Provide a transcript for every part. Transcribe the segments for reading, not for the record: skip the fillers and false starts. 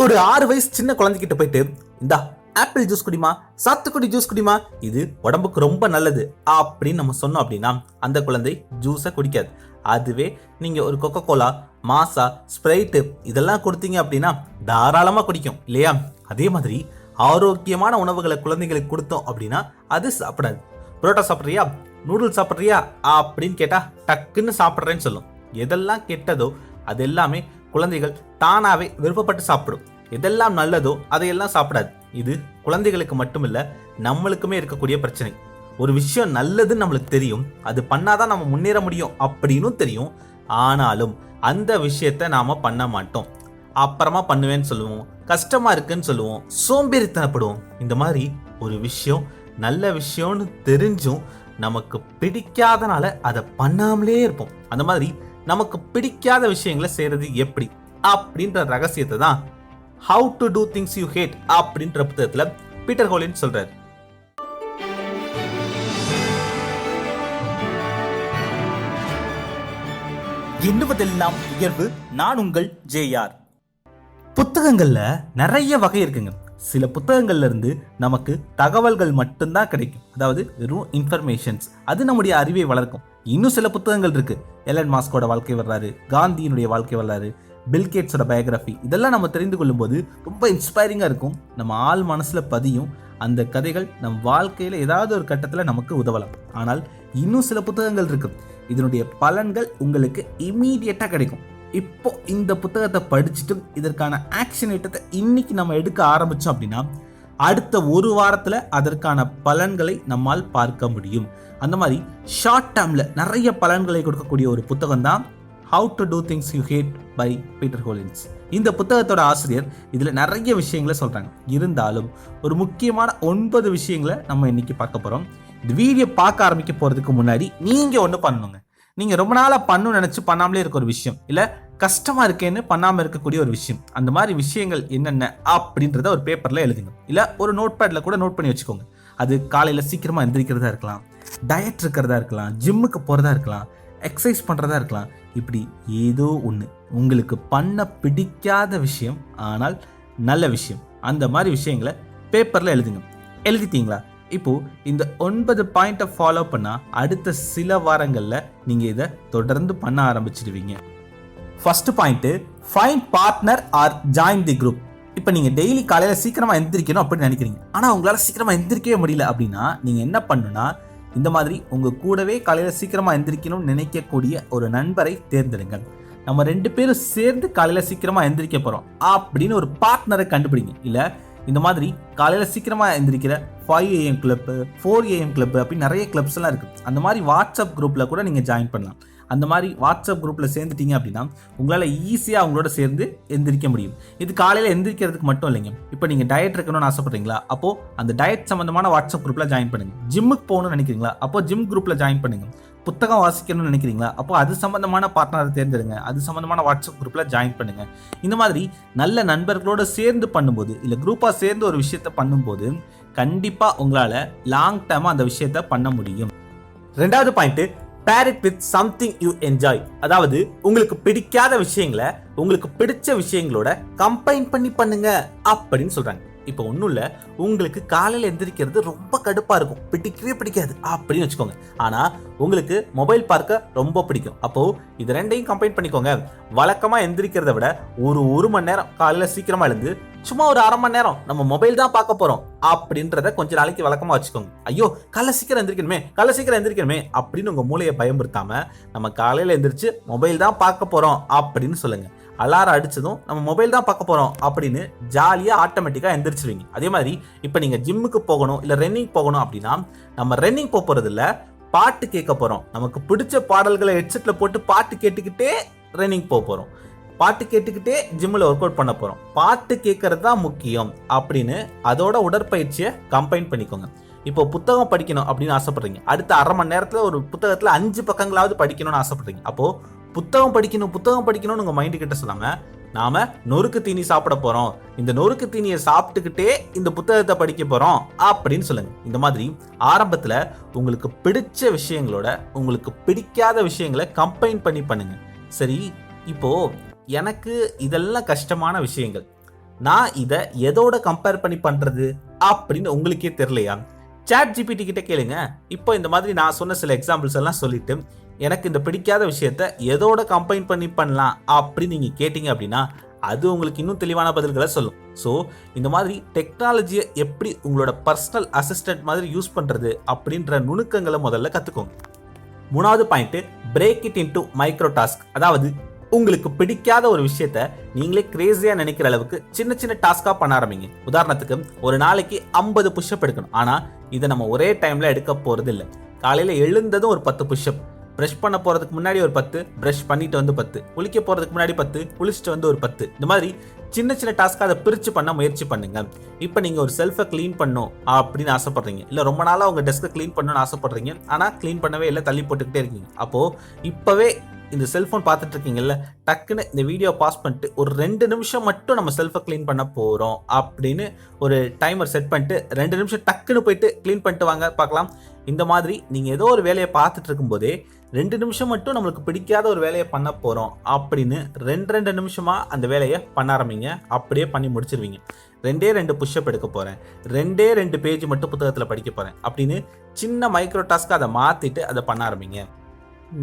ஒரு 6 வயசு சின்ன குழந்தைகிட்ட போயிட்டு இந்தா ஆப்பிள் ஜூஸ் குடிமா, சாத்துக்குடி ஜூஸ் குடிமா, இது உடம்புக்கு ரொம்ப நல்லது அப்படின்னு நம்ம சொன்னோம் அப்படின்னா அந்த குழந்தை ஜூஸை குடிக்காது. அதுவே நீங்க ஒரு கொக்கோ கோலா, மாசா, ஸ்ப்ரைட்டு இதெல்லாம் கொடுத்தீங்க அப்படின்னா தாராளமா குடிக்கும் இல்லையா? அதே மாதிரி ஆரோக்கியமான உணவுகளை குழந்தைகளுக்கு கொடுத்தோம் அப்படின்னா அது சாப்பிடாது. புரோட்டா சாப்பிட்றியா, நூடுல்ஸ் சாப்பிட்றியா அப்படின்னு கேட்டா டக்குன்னு சாப்பிட்றேன்னு சொல்லும். எதெல்லாம் கெட்டதோ அது எல்லாமே குழந்தைகள் தானாவே விருப்பப்பட்டு சாப்பிடும். எதெல்லாம் நல்லதோ அதையெல்லாம் சாப்பிடாது. இது குழந்தைகளுக்கு மட்டுமில்ல, நம்மளுக்குமே இருக்கக்கூடிய பிரச்சனை. ஒரு விஷயம் நல்லதுன்னு நம்மளுக்கு தெரியும், அது பண்ணாதான் நம்ம முன்னேற முடியும் அப்படின்னு தெரியும். ஆனாலும் அந்த விஷயத்த நாம பண்ண மாட்டோம். அப்புறமா பண்ணுவேன்னு சொல்லுவோம், கஷ்டமா இருக்குன்னு சொல்லுவோம், சோம்பேறித்தனப்படுவோம். இந்த மாதிரி ஒரு விஷயம் நல்ல விஷயம்னு தெரிஞ்சும் நமக்கு பிடிக்காதனால அதை பண்ணாமலே இருப்போம். அந்த மாதிரி நமக்கு பிடிக்காத விஷயங்களை செய்யறது எப்படி அப்படின்ற ரகசியத்தை தான் how to do things you hate அப்படின்ற புத்தகத்துல பீட்டர் ஹோலின் சொல்றாரு. எண்ணுவதெல்லாம் உயர்வு. நான் உங்கள் JR. புத்தகங்கள்ல நிறைய வகை இருக்குங்க. சில புத்தகங்கள்ல இருந்து நமக்கு தகவல்கள் மட்டும்தான் கிடைக்கும், அதாவது வெறும் இன்ஃபர்மேஷன்ஸ். அது நம்முடைய அறிவை வளர்க்கும். இன்னும் சில புத்தகங்கள் இருக்கு. எலன் மாஸ்கோட வாழ்க்கை வரலாறு, காந்தியினுடைய வாழ்க்கை வரலாறு, பில்கேட்ஸோட பயோகிராஃபி, இதெல்லாம் நம்ம தெரிந்து கொள்ளும் போது ரொம்ப இன்ஸ்பைரிங்கா இருக்கும். நம்ம ஆள் மனசுல பதியும். அந்த கதைகள் நம் வாழ்க்கையில ஏதாவது ஒரு கட்டத்துல நமக்கு உதவலாம். ஆனால் இன்னும் சில புத்தகங்கள் இருக்கு, இதனுடைய பலன்கள் உங்களுக்கு இம்மீடியட்டா கிடைக்கும். இப்போ இந்த புத்தகத்தை படிச்சுட்டு இதற்கான ஆக்ஷன் ஐட்டத்தை இன்னைக்கு நம்ம எடுக்க ஆரம்பிச்சோம் அப்படின்னா அடுத்த ஒரு வாரத்துல அதற்கான பலன்களை நம்மால் பார்க்க முடியும். அந்த மாதிரி ஷார்ட் டேர்ம்ல நிறைய பலன்களை கொடுக்கக்கூடிய ஒரு புத்தகம் தான் how to do things you hate by Peter Hollins. இந்த புத்தகத்தோட ஆசிரியர் இதுல நிறைய விஷயங்களை சொல்றாங்க. இருந்தாலும் ஒரு முக்கியமான 9 விஷயங்களை நம்ம இன்னைக்கு பார்க்க போறோம். இந்த வீடியோ பார்க்க ஆரம்பிக்க போறதுக்கு முன்னாடி நீங்க ஒண்ணு பண்ணணுங்க. நீங்க ரொம்ப நாளா பண்ணணும்னு நினைச்சு பண்ணாமலே இருக்க ஒரு விஷயம், இல்ல கஷ்டமா இருக்கேன்னு பண்ணாம இருக்கக்கூடிய ஒரு விஷயம், அந்த மாதிரி விஷயங்கள் என்னென்ன அப்படின்றத ஒரு பேப்பர்ல எழுதுங்க. இல்ல ஒரு நோட் பேட்ல கூட நோட் பண்ணி வச்சுக்கோங்க. அது காலையில சீக்கிரமா எந்திரிக்கிறதா இருக்கலாம், டயட் இருக்கிறதா இருக்கலாம், ஜிம்முக்கு போறதா இருக்கலாம், எக்ஸசைஸ் பண்றதா இருக்கலாம். இப்படி ஏதோ ஒன்று உங்களுக்கு பண்ண பிடிக்காத விஷயம் ஆனால் நல்ல விஷயம், அந்த மாதிரி விஷயங்களை பேப்பர்ல எழுதுங்க. எழுதிட்டீங்களா? இப்போ இந்த 9 பாயிண்ட்டை ஃபாலோ பண்ணா அடுத்த சில வாரங்கள்ல நீங்க இதை தொடர்ந்து பண்ண ஆரம்பிச்சிடுவீங்க. First point, find partner or join the group. இப்போ நீங்க டெய்லி காலையில சீக்கிரமா எந்திரிக்கணும் அப்படின்னு நினைக்கிறீங்க, ஆனா உங்களால சீக்கிரமா எந்திரிக்கவே முடியல அப்படின்னா நீங்க என்ன பண்ணணும்னா இந்த மாதிரி உங்க கூடவே காலையில சீக்கிரமா எந்திரிக்கணும்னு நினைக்கக்கூடிய ஒரு நண்பரை தேர்ந்தெடுங்க. நம்ம 2 பேரும் சேர்ந்து காலையில சீக்கிரமா எந்திரிக்க போறோம் அப்படின்னு ஒரு பார்ட்னரை கண்டுபிடிங்க. இல்ல இந்த மாதிரி காலையில சீக்கிரமா எந்திரிக்கிற 5 AM கிளப், 4 AM கிளப் அப்படின்னு நிறைய கிளப்ஸ் எல்லாம் இருக்கு. அந்த மாதிரி வாட்ஸ்அப் குரூப்ல கூட நீங்க ஜாயின் பண்ணலாம். அந்த மாதிரி வாட்ஸ்அப் குரூப்ல சேர்ந்துட்டீங்க அப்படின்னா உங்களால ஈஸியா அவங்களோட சேர்ந்து எந்திரிக்க முடியும். இது காலையில எந்திரிக்கிறதுக்கு மட்டும் இல்லைங்க. இப்போ நீங்க டயட் இருக்கணும்னு ஆசைப்படுறீங்களா, அப்போ அந்த டயட் சம்பந்தமான வாட்ஸ்அப் குரூப்ல ஜாயின் பண்ணுங்க. ஜிம்முக்கு போகணும்னு நினைக்கிறீங்களா, அப்போ ஜிம் குரூப்ல ஜாயின் பண்ணுங்க. புத்தகம் வாசிக்கணும்னு நினைக்கிறீங்களா, அப்போ அது சம்பந்தமான பார்ட்னரை தேர்ந்தெடுங்க. அது சம்பந்தமான வாட்ஸ்அப் குரூப்ல ஜாயின் பண்ணுங்க. இந்த மாதிரி நல்ல நண்பர்களோட சேர்ந்து பண்ணும்போது, இல்ல குரூப்பா சேர்ந்து ஒரு விஷயத்த பண்ணும்போது கண்டிப்பா உங்களால லாங் டேர்மா அந்த விஷயத்த பண்ண முடியும். 2வது point, pair it with something you enjoy. அதாவது உங்களுக்கு பிடிக்காத விஷயங்களை உங்களுக்கு பிடிச்ச விஷயங்களோட கம்பைன் பண்ணி பண்ணுங்க அப்படின்னு சொல்றாங்க. இப்போ ஒன்றும் இல்லை, உங்களுக்கு காலையில் எந்திரிக்கிறது ரொம்ப கடுப்பாக இருக்கும், பிடிக்கவே பிடிக்காது அப்படின்னு வச்சுக்கோங்க. ஆனால் உங்களுக்கு மொபைல் பார்க்க ரொம்ப பிடிக்கும். அப்போது இது 2ஐயும் கம்பைன் பண்ணிக்கோங்க. வழக்கமாக எந்திரிக்கிறத விட ஒரு மணி நேரம் காலையில் சீக்கிரமாக எழுந்து சும்மா ஒரு 1/2 மணி நேரம் நம்ம மொபைல் தான் பார்க்க போகிறோம் அப்படின்றத கொஞ்ச நாளைக்கு வழக்கமாக வச்சுக்கோங்க. ஐயோ காலைல சீக்கிரம் எந்திரிக்கணுமே அப்படின்னு உங்கள் மூளையை பயன்படுத்தாம நம்ம காலையில் எந்திரிச்சு மொபைல் தான் பார்க்க போகிறோம் அப்படின்னு சொல்லுங்க. அலாரம் அடிச்சதும் நம்ம மொபைல் தான் பார்க்க போறோம் அப்படின்னு ஜாலியா ஆட்டோமேட்டிக்கா எந்திரிச்சிருவீங்க. அதே மாதிரி இப்ப நீங்க ஜிம்முக்கு போகணும் இல்ல ரன்னிங் போகணும் அப்படின்னா நம்ம ரன்னிங் போறது இல்ல, பாட்டு கேட்க போறோம். நமக்கு பிடிச்ச பாடல்களை ஹெட்செட்ல போட்டு பாட்டு கேட்டுக்கிட்டே ரன்னிங் போறோம், பாட்டு கேட்டுக்கிட்டே ஜிம்ல ஒர்க் அவுட் பண்ண போறோம். பாட்டு கேட்கறது தான் முக்கியம் அப்படின்னு அதோட உடற்பயிற்சியை கம்பைன் பண்ணிக்கோங்க. இப்போ புத்தகம் படிக்கணும் அப்படின்னு ஆசைப்படுறீங்க, அடுத்த 1/2 மணி நேரத்துல ஒரு புத்தகத்துல 5 பக்கங்களாவது படிக்கணும்னு ஆசைப்படுறீங்க. அப்போ புத்தகம் படிக்கணும்னு உங்க மைண்டு கிட்ட சொல்லாம நாம நொறுக்கு தீனி சாப்பிட போறோம், இந்த நொறுக்கு தீனியை சாப்பிட்டுக்கிட்டே இந்த புத்தகத்தை படிக்க போறோம் அப்படின்னு சொல்லுங்க. இந்த மாதிரி ஆரம்பத்துல உங்களுக்கு பிடிச்ச விஷயங்களோட உங்களுக்கு பிடிக்காத விஷயங்களை கம்பைன் பண்ணி பண்ணுங்க. சரி, இப்போ எனக்கு இதெல்லாம் கஷ்டமான விஷயங்கள், நான் இதை எதோட கம்பேர் பண்ணி பண்றது அப்படின்னு உங்களுக்கே தெரியலையா? சாட் ஜிபிடி கிட்ட கேளுங்க. இப்போ இந்த மாதிரி நான் சொன்ன சில எக்ஸாம்பிள்ஸ் எல்லாம் சொல்லிட்டு எனக்கு இந்த பிடிக்காத விஷயத்த எதோட கம்பைன் பண்ணி பண்ணலாம் அப்படின்னு நீங்க கேட்டீங்க அப்படின்னா அது உங்களுக்கு இன்னும் தெளிவான பதில்களை சொல்லும். ஸோ இந்த மாதிரி டெக்னாலஜியை எப்படி உங்களோட பர்சனல் அசிஸ்டன்ட் மாதிரி யூஸ் பண்றது அப்படின்ற நுணுக்கங்களை முதல்ல கத்துக்கோங்க. 3வது point, break it into micro task. அதாவது உங்களுக்கு பிடிக்காத ஒரு விஷயத்த நீங்களே கிரேசியா நினைக்கிற அளவுக்கு சின்ன சின்ன டாஸ்கா பண்ண ஆரம்பிங்க. உதாரணத்துக்கு ஒரு நாளைக்கு 50 புஷ்அப் எடுக்கணும். ஆனா இதை நம்ம ஒரே டைம்ல எடுக்க போறது இல்லை. காலையில எழுந்ததும் ஒரு 10 புஷ்அப், பிரஷ் பண்ண போறதுக்கு முன்னாடி ஒரு 10, பிரஷ் பண்ணிட்டு வந்து 10, குளிக்க போறதுக்கு முன்னாடி 10, குளிச்சுட்டு வந்து ஒரு 10. இந்த மாதிரி சின்ன சின்ன டாஸ்க்கா அதை பிரிச்சு பண்ண முயற்சி பண்ணுங்க. இப்போ நீங்க ஒரு செல்ஃபை கிளீன் பண்ணும் அப்படின்னு ஆசைப்படுறீங்க, இல்ல ரொம்ப நாளா உங்க டெஸ்க்கை கிளீன் பண்ணணும்னு ஆசைப்படுறீங்க, ஆனா கிளீன் பண்ணவே இல்லை, தள்ளி போட்டுக்கிட்டே இருக்கீங்க. அப்போ இப்பவே இந்த செல்போன் பார்த்துட்டு இருக்கீங்கல்ல, டக்குன்னு இந்த வீடியோ பாஸ் பண்ணிட்டு ஒரு 2 நிமிஷம் மட்டும் நம்ம செல்ஃபை கிளீன் பண்ண போறோம் அப்படின்னு ஒரு டைமர் செட் பண்ணிட்டு 2 நிமிஷம் டக்குன்னு போயிட்டு கிளீன் பண்ணிட்டு வாங்க பார்க்கலாம். இந்த மாதிரி நீங்க ஏதோ ஒரு வேலையை பார்த்துட்டு இருக்கும்போதே 2 நிமிஷம் மட்டும் நம்மளுக்கு பிடிக்காத ஒரு வேலையை பண்ண போறோம் அப்படின்னு 2 நிமிஷமா அந்த வேலையை பண்ண ஆரம்பிங்க. அப்படியே பண்ணி முடிச்சிருவீங்க. 2 புஷ்அப் எடுக்க போறேன், 2 பேஜ் மட்டும் புத்தகத்தில் படிக்க போறேன் அப்படின்னு சின்ன மைக்ரோ டாஸ்க் அதை மாத்திட்டு அதை பண்ண ஆரம்பிங்க.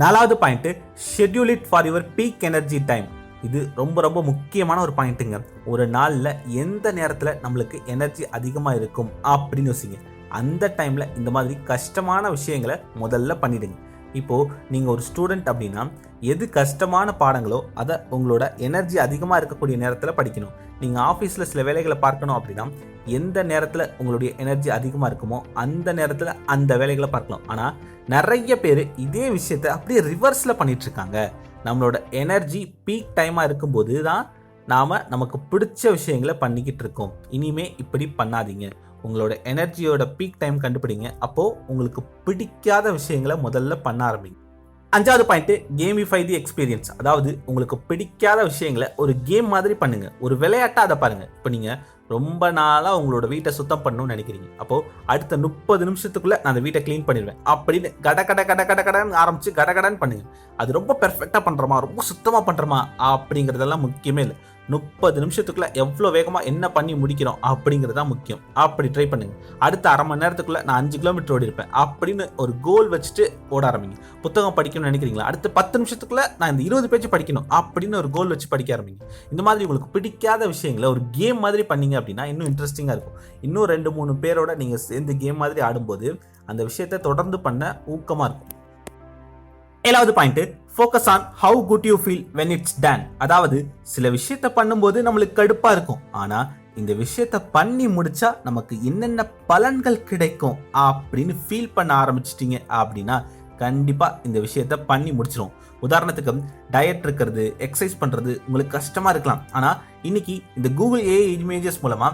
4வது point, schedule it for your peak energy time. இது ரொம்ப ரொம்ப முக்கியமான ஒரு பாயிண்ட்டுங்க. ஒரு நாளில் எந்த நேரத்தில் நம்மளுக்கு எனர்ஜி அதிகமாக இருக்கும் அப்படின்னு யோசிங்க. அந்த டைம்ல இந்த மாதிரி கஷ்டமான விஷயங்களை முதல்ல பண்ணிடுங்க. இப்போ நீங்க ஒரு ஸ்டூடெண்ட் அப்படின்னா எது கஷ்டமான பாடங்களோ அதை உங்களோட எனர்ஜி அதிகமாக இருக்கக்கூடிய நேரத்தில் படிக்கணும். நீங்க ஆஃபீஸில் சில வேலைகளை பார்க்கணும் அப்படின்னா எந்த நேரத்தில் உங்களுடைய எனர்ஜி அதிகமாக இருக்குமோ அந்த நேரத்தில் அந்த வேலைகளை பார்க்கலாம். ஆனால் நிறைய பேர் இதே விஷயத்த அப்படியே ரிவர்ஸில் பண்ணிட்டு இருக்காங்க. நம்மளோட எனர்ஜி பீக் டைமாக இருக்கும்போது தான் நமக்கு பிடிச்ச விஷயங்களை பண்ணிக்கிட்டு இருக்கோம். இனிமே இப்படி பண்ணாதீங்க. உங்களோட எனர்ஜியோட பீக் டைம் கண்டுபிடிங்க. அப்போ உங்களுக்கு பிடிக்காத விஷயங்களை முதல்ல பண்ண ஆரம்பிங்க. 5வது பாயிண்ட், கேமிஃபை தி எக்ஸ்பீரியன்ஸ். அதாவது உங்களுக்கு பிடிக்காத விஷயங்களை ஒரு கேம் மாதிரி பண்ணுங்க, ஒரு விளையாட்டா அதை பாருங்க. இப்போ நீங்க ரொம்ப நாளா உங்களோட வீட்டை சுத்தம் பண்ணணும்னு நினைக்கிறீங்க. அப்போ அடுத்த 30 நிமிஷத்துக்குள்ள நான் அந்த வீட்டை கிளீன் பண்ணிடுவேன் அப்படின்னு கடன்னு ஆரம்பிச்சு கடன்னு பண்ணுங்க. அது ரொம்ப பெர்ஃபெக்டா பண்றோமா, ரொம்ப சுத்தமா பண்றோமா அப்படிங்கறதெல்லாம் முக்கியமே இல்லை. 30 நிமிஷத்துக்குள்ள எவ்வளோ வேகமாக என்ன பண்ணி முடிக்கிறோம் அப்படிங்கிறது தான் முக்கியம். அப்படி ட்ரை பண்ணுங்க. அடுத்த அரை மணி நேரத்துக்குள்ள நான் 5 கிலோமீட்டர் ஓடி இருப்பேன் அப்படின்னு ஒரு கோல் வச்சுட்டு ஓட ஆரம்பிங்க. புத்தகம் படிக்கணும்னு நினைக்கிறீங்களா, அடுத்த 10 நிமிஷத்துக்குள்ள நான் இந்த 20 பேஜ் படிக்கணும் அப்படின்னு ஒரு கோல் வச்சு படிக்க ஆரம்பிங்க. இந்த மாதிரி உங்களுக்கு பிடிக்காத விஷயங்களை ஒரு கேம் மாதிரி பண்ணீங்க அப்படின்னா இன்னும் இன்ட்ரெஸ்டிங்காக இருக்கும். இன்னும் 2-3 பேரோட நீங்கள் சேர்ந்து கேம் மாதிரி ஆடும்போது அந்த விஷயத்தை தொடர்ந்து பண்ண ஊக்கமாக இருக்கும். 7வது point, focus on how good you feel when it's done. அதாவது சில விஷயத்த பண்ணும்போது நம்மளுக்கு கடுப்பா இருக்கும், ஆனா இந்த விஷயத்த பண்ணி முடிச்சா நமக்கு என்னென்ன பலன்கள் கிடைக்கும் அப்படின்னு ஃபீல் பண்ண ஆரம்பிச்சிட்டீங்க அப்படின்னா கண்டிப்பா இந்த விஷயத்த பண்ணி முடிச்சிடும். உதாரணத்துக்கு டயட் இருக்கிறது, எக்ஸசைஸ் பண்றது உங்களுக்கு கஷ்டமா இருக்கலாம். ஆனா இன்னைக்கு இந்த கூகுள் ஏஐ இமேஜஸ் மூலமா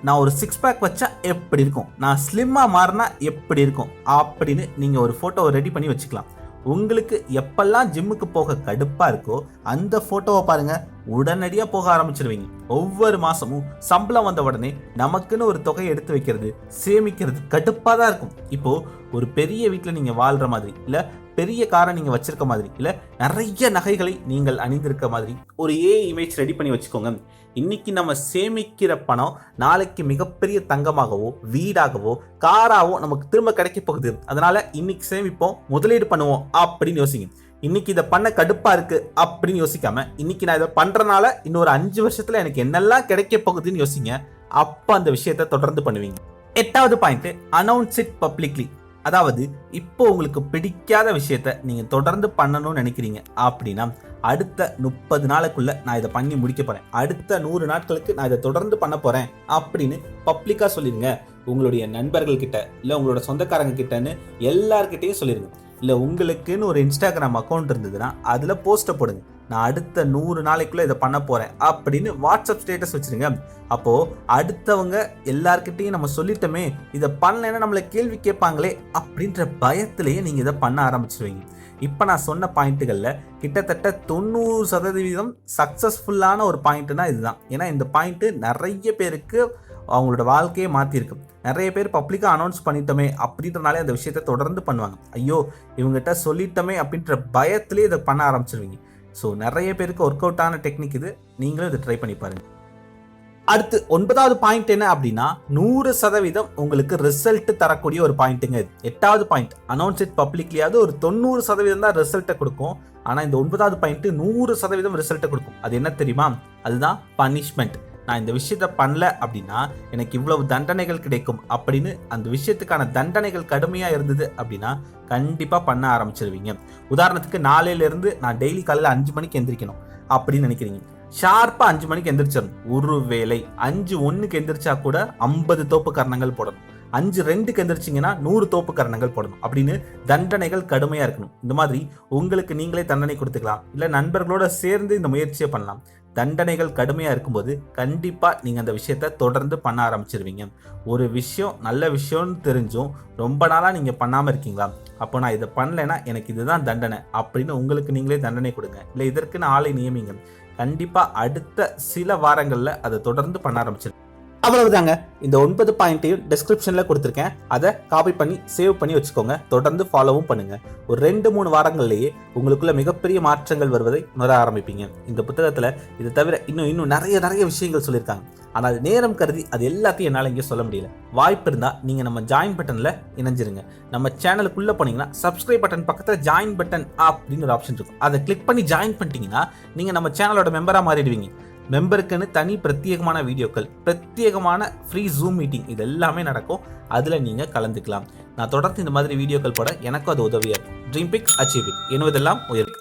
நான் ஒரு 6 பேக் வச்சா எப்படி இருக்கும், நான் ஸ்லிம்மா மாறினா எப்படி இருக்கும் அப்படின்னு நீங்க ஒரு போட்டோவை ரெடி பண்ணி வச்சுக்கலாம். உங்களுக்கு எப்பெல்லாம் ஜிம்முக்கு போக கடுப்பா இருக்கோ அந்த போட்டோவை பாருங்க, உடனடியா போக ஆரம்பிச்சிருவீங்க. ஒவ்வொரு மாசமும் சம்பளம் வந்த உடனே நமக்குன்னு ஒரு தொகையை எடுத்து வைக்கிறது, சேமிக்கிறது கடுப்பா தான் இருக்கும். இப்போ ஒரு பெரிய வீட்டில் நீங்க வாழ்ற மாதிரி, இல்ல பெரிய காரை நீங்க வச்சிருக்க மாதிரி, இல்ல நிறைய நகைகளை நீங்கள் அணிந்திருக்க மாதிரி ஒரு இமேஜ் ரெடி பண்ணி வச்சுக்கோங்க. இன்னைக்கு நம்ம சேமிக்கிற பணம் நாளைக்கு மிகப்பெரிய தங்கமாகவோ வீடாகவோ காராவோ நமக்கு திரும்ப கிடைக்க போகுது. அதனால இன்னைக்கு சேமிப்போம், முதலீடு பண்ணுவோம் அப்படின்னு யோசிங்க. இன்னைக்கு இதை பண்ண கடுப்பா இருக்கு அப்படின்னு யோசிக்காம இன்னைக்கு நான் இதை பண்றதுனால இன்னொரு 5 வருஷத்துல எனக்கு என்னெல்லாம் கிடைக்க போகுதுன்னு யோசிங்க. அப்ப அந்த விஷயத்தை தொடர்ந்து பண்ணுவீங்க. 8வது பாயிண்ட், அனௌன்ஸ் இட் பப்ளிக்லி. அதாவது இப்போ உங்களுக்கு பிடிக்காத விஷயத்த நீங்க தொடர்ந்து பண்ணணும்னு நினைக்கிறீங்க அப்படின்னா அடுத்த 30 நாளுக்குள்ள நான் இதை பண்ணி முடிக்க போறேன், அடுத்த 100 நாட்களுக்கு நான் இதை தொடர்ந்து பண்ண போறேன் அப்படின்னு பப்ளிக்கா சொல்லிருங்க. உங்களுடைய நண்பர்கள் கிட்ட, இல்ல உங்களோட சொந்தக்காரங்க கிட்டன்னு எல்லார்கிட்டையும் சொல்லிருங்க. இல்ல உங்களுக்குன்னு ஒரு இன்ஸ்டாகிராம் அக்கௌண்ட் இருந்ததுன்னா அதுல போஸ்ட போடுங்க, நான் அடுத்த 100 நாளைக்குள்ள இதை பண்ண போறேன் அப்படின்னு வாட்ஸ்அப் ஸ்டேட்டஸ் வச்சிருங்க. அப்போ அடுத்தவங்க எல்லார்கிட்டையும் நம்ம சொல்லிட்டோமே, இதை பண்ணலைன்னா நம்மளை கேள்வி கேட்பாங்களே அப்படின்ற பயத்திலேயே நீங்க இதை பண்ண ஆரம்பிச்சிருவீங்க. இப்போ நான் சொன்ன பாயிண்ட்டுகள்ல கிட்டத்தட்ட 90% சக்சஸ்ஃபுல்லான ஒரு பாயிண்ட்னா இதுதான். ஏன்னா இந்த பாயிண்ட் நிறைய பேருக்கு அவங்களோட வாழ்க்கையை மாற்றிருக்கு. நிறைய பேர் பப்ளிக்காக அனௌன்ஸ் பண்ணிட்டோமே அப்படின்றனாலே அந்த விஷயத்தை தொடர்ந்து பண்ணுவாங்க. ஐயோ இவங்ககிட்ட சொல்லிட்டோமே அப்படின்ற பயத்திலே இதை பண்ண ஆரம்பிச்சிருவீங்க. ஸோ நிறைய பேருக்கு ஒர்க் அவுட் ஆன டெக்னிக் இது. நீங்களும் இதை ட்ரை பண்ணி பாருங்க. அடுத்து 9வது பாயிண்ட் என்ன அப்படின்னா 100% உங்களுக்கு ரிசல்ட் தரக்கூடிய ஒரு பாயிண்ட்டுங்க இது. 8வது பாயிண்ட் அனௌன்ஸ் இட் பப்ளிக்லியாவது ஒரு 90% தான் ரிசல்ட்டை கொடுக்கும். ஆனா இந்த 9வது பாயிண்ட் 100% ரிசல்ட்டை கொடுக்கும். அது என்ன தெரியுமா? அதுதான் பனிஷ்மெண்ட். நான் இந்த விஷயத்த பண்ணல அப்படின்னா எனக்கு இவ்வளவு தண்டனைகள் கிடைக்கும் அப்படின்னு அந்த விஷயத்துக்கான தண்டனைகள் கடுமையா இருந்தது அப்படின்னா கண்டிப்பா பண்ண ஆரம்பிச்சிருவீங்க. உதாரணத்துக்கு நாளையில இருந்து நான் டெய்லி காலையில 5 மணிக்கு எந்திரிக்கணும் அப்படின்னு நினைக்கிறீங்க. ஷார்ப்பா 5 மணிக்கு எந்திரிச்சிடணும். ஒருவேளை 5:01 எந்திரிச்சா கூட 50 தோப்பு கரணங்கள் போடணும். 5:02 எந்திரிச்சிங்கன்னா 100 தோப்பு கரணங்கள் போடணும் அப்படின்னு தண்டனைகள் கடுமையா இருக்கணும். இந்த மாதிரி உங்களுக்கு நீங்களே தண்டனை கொடுத்துக்கலாம், இல்ல நண்பர்களோட சேர்ந்து இந்த முயற்சியை பண்ணலாம். தண்டனைகள் கடுமையா இருக்கும்போது கண்டிப்பா நீங்க அந்த விஷயத்த தொடர்ந்து பண்ண ஆரம்பிச்சிருவீங்க. ஒரு விஷயம் நல்ல விஷயம்னு தெரிஞ்சும் ரொம்ப நாளா நீங்க பண்ணாம இருக்கீங்களா? அப்போ நான் இதை பண்ணலைன்னா எனக்கு இதுதான் தண்டனை அப்படின்னு உங்களுக்கு நீங்களே தண்டனை கொடுங்க. இல்ல இதற்குன்னு ஆளை நியமிங்க. கண்டிப்பா அடுத்த சில வாரங்கள்ல அதை தொடர்ந்து பண்ண ஆரம்பிச்சிருங்க. அவ்வளவுதாங்க. இந்த 9 பாயிண்ட்டையும் டிஸ்கிரிப்ஷன்ல கொடுத்துருக்கேன். அதை காப்பி பண்ணி சேவ் பண்ணி வச்சுக்கோங்க. தொடர்ந்து ஃபாலோவும் பண்ணுங்க. ஒரு 2-3 வாரங்கள்லேயே உங்களுக்குள்ள மிகப்பெரிய மாற்றங்கள் வருவதை உணர ஆரம்பிப்பீங்க. இந்த புத்தகத்துல இது தவிர இன்னும் நிறைய விஷயங்கள் சொல்லியிருக்காங்க. ஆனால் நேரம் கருதி அது எல்லாத்தையும் என்னால் இங்கே சொல்ல முடியல. வாய்ப்பு இருந்தா நீங்க நம்ம ஜாயின் பட்டன்ல இணைஞ்சிருங்க. நம்ம சேனலுக்குள்ள போனீங்கன்னா சப்ஸ்கிரைப் பட்டன் பக்கத்துல ஜாயின் பட்டன் அப்படின்னு ஒரு ஆப்ஷன் இருக்கும். அதை கிளிக் பண்ணி ஜாயின் பண்ணிட்டீங்கன்னா நீங்க நம்ம சேனலோட மெம்பரா மாறிடுவீங்க. மெம்பருக்குன்னு தனி பிரத்யேகமான வீடியோக்கள், பிரத்யேகமான ஃப்ரீ ஜூம் மீட்டிங் இது எல்லாமே நடக்கும். அதில் நீங்கள் கலந்துக்கலாம். நான் தொடர்ந்து இந்த மாதிரி வீடியோக்கள் போட எனக்கும் அது உதவியாக இருக்கும். ட்ரீம் பிக் அச்சீவ் இட், என்பதெல்லாம் உயர்வு.